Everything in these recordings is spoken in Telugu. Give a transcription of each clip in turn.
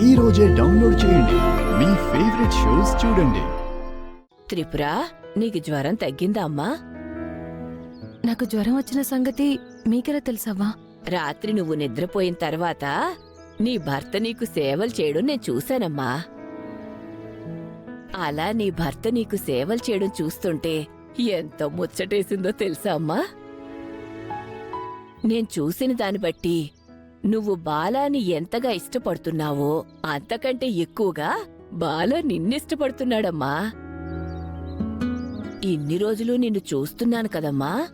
ఈ రోజే డౌన్లోడ్ చేయండి. మీ ఫేవరెట్ షోస్ చూడండి. త్రిపుర, నీకు జ్వరం తగ్గిందా అమ్మా? నాకు జ్వరం వచ్చిన సంగతి మీకెలా తెలుసవ్వా? రాత్రి నువ్వు నిద్రపోయిన తర్వాత నీ భర్త నీకు సేవలు చేయడం నేను చూశానమ్మా. అలా నీ భర్త నీకు సేవలు చేయడం చూస్తుంటే ఎంత ముచ్చటేసిందో తెలుసా అమ్మా? నేను చూసిన దాన్ని బట్టి నువ్వు బాలాని ఎంతగా ఇష్టపడుతున్నావో అంతకంటే ఎక్కువగా బాలా నిన్నిష్టపడుతున్నాడమ్మా. ఇన్ని రోజులు నిన్ను చూస్తున్నాను కదమ్మా.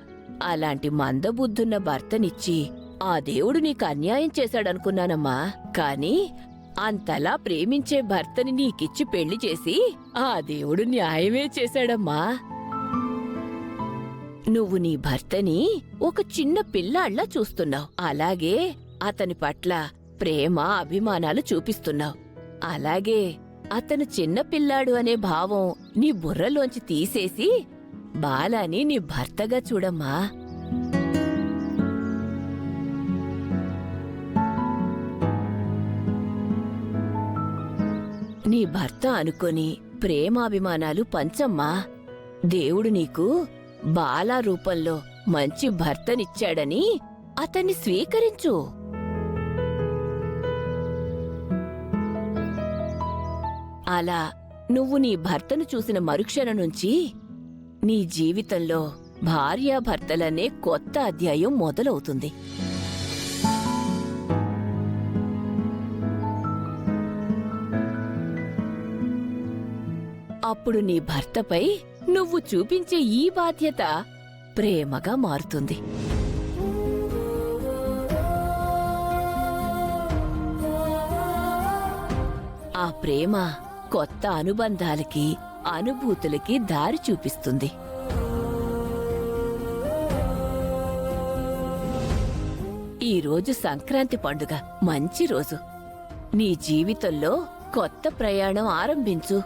అలాంటి మందబుద్ధున్న భర్తనిచ్చి ఆ దేవుడు నీకు అన్యాయం చేశాడనుకున్నానమ్మా. కాని అంతలా ప్రేమించే భర్తని నీకిచ్చి పెళ్లి చేసి ఆ దేవుడు న్యాయమే చేశాడమ్మా. నువ్వు నీ భర్తని ఒక చిన్న పిల్లాళ్లా చూస్తున్నావు. అలాగే అతని పట్ల ప్రేమ అభిమానాలు చూపిస్తున్నావు. అలాగే అతను చిన్న పిల్లాడు అనే భావం నీ బుర్రలోంచి తీసేసి బాలాని నీ భర్తగా చూడమ్మా. నీ భర్త అనుకొని ప్రేమాభిమానాలు పంచమ్మా. దేవుడు నీకు బాలా రూపంలో మంచి భర్తనిచ్చాడని అతన్ని స్వీకరించు. అలా నువ్వు నీ భర్తను చూసిన మరుక్షణం నుంచి నీ జీవితంలో భార్యాభర్తలనే కొత్త అధ్యాయం మొదలవుతుంది. అప్పుడు నీ భర్తపై నువ్వు చూపించే ఈ బాధ్యత ప్రేమగా మారుతుంది. ఆ ప్రేమ కొత్త అనుబంధాలకి, అనుభూతులకి దారి చూపిస్తుంది. ఈరోజు సంక్రాంతి పండుగ మంచి రోజు. నీ జీవితంలో కొత్త ప్రయాణం ఆరంభించు.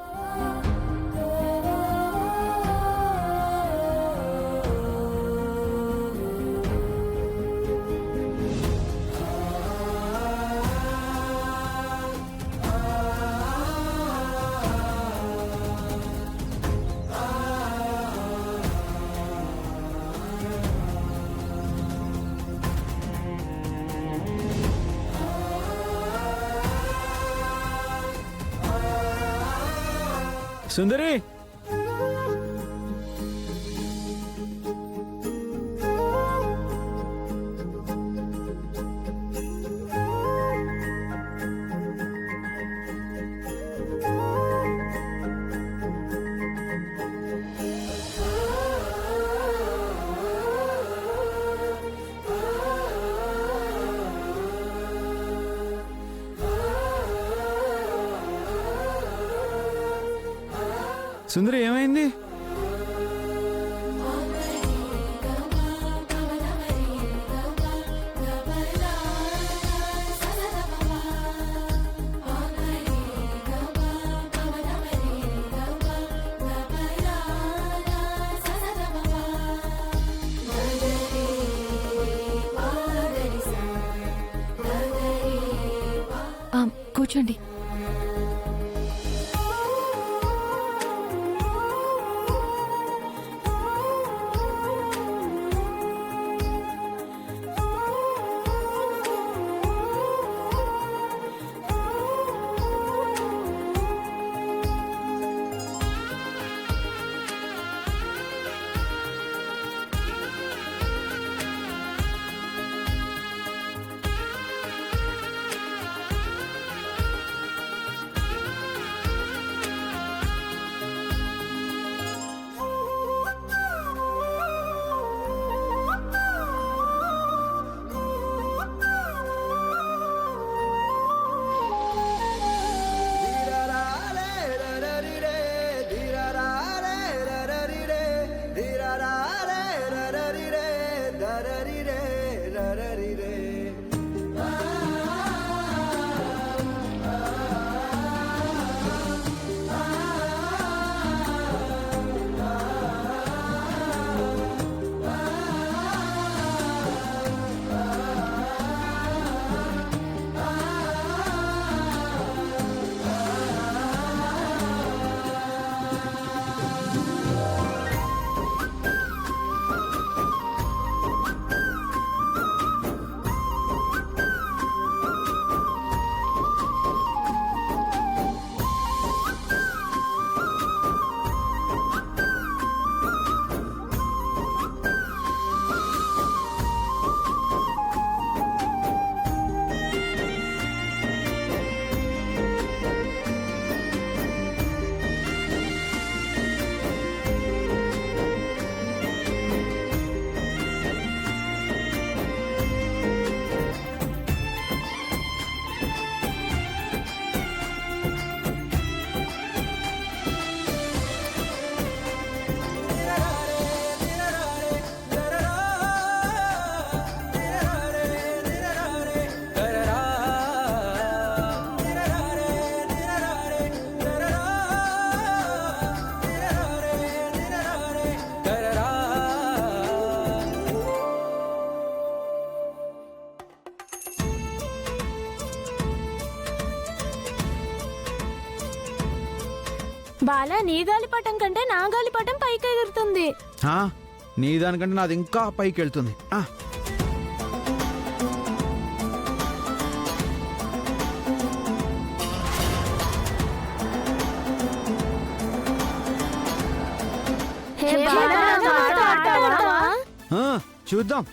సుందరి, సుందరి ఏమైంది? కూర్చోండి. బాలా నీ గాలిపటం కంటే నా గాలిపటం పైకి ఎగురుతుంది. ఆ, నీ దానికంటే నాది ఇంకా పైకి వెళ్తుంది. హే బాలా, నాతో ఆట ఆడతావా? చూద్దాం.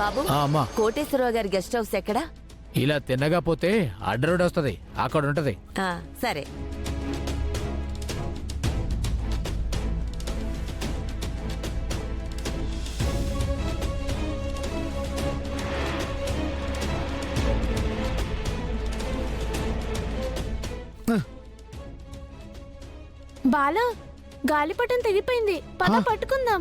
బాబు, అమ్మా, కోటేశ్వరరావు గారి గెస్ట్ హౌస్ ఎక్కడా? ఇలా తిన్నగా పోతే అడ్డ రోడ్ వస్తుంది, అక్కడ ఉంటది. సరే. బాలా, గాలిపటం తెగిపోయింది. పద పట్టుకుందాం.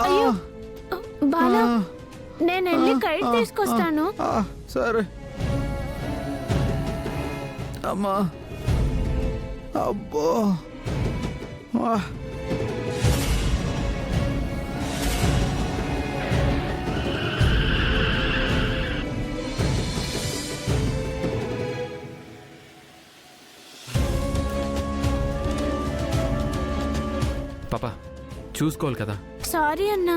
అయ్యో బాలా, నేను వెళ్ళి కైట్ తీసుకొస్తాను. సరే అమ్మా. అబ్బో. పాపా చూసుకోవాలి కదా. సారీ అన్నా.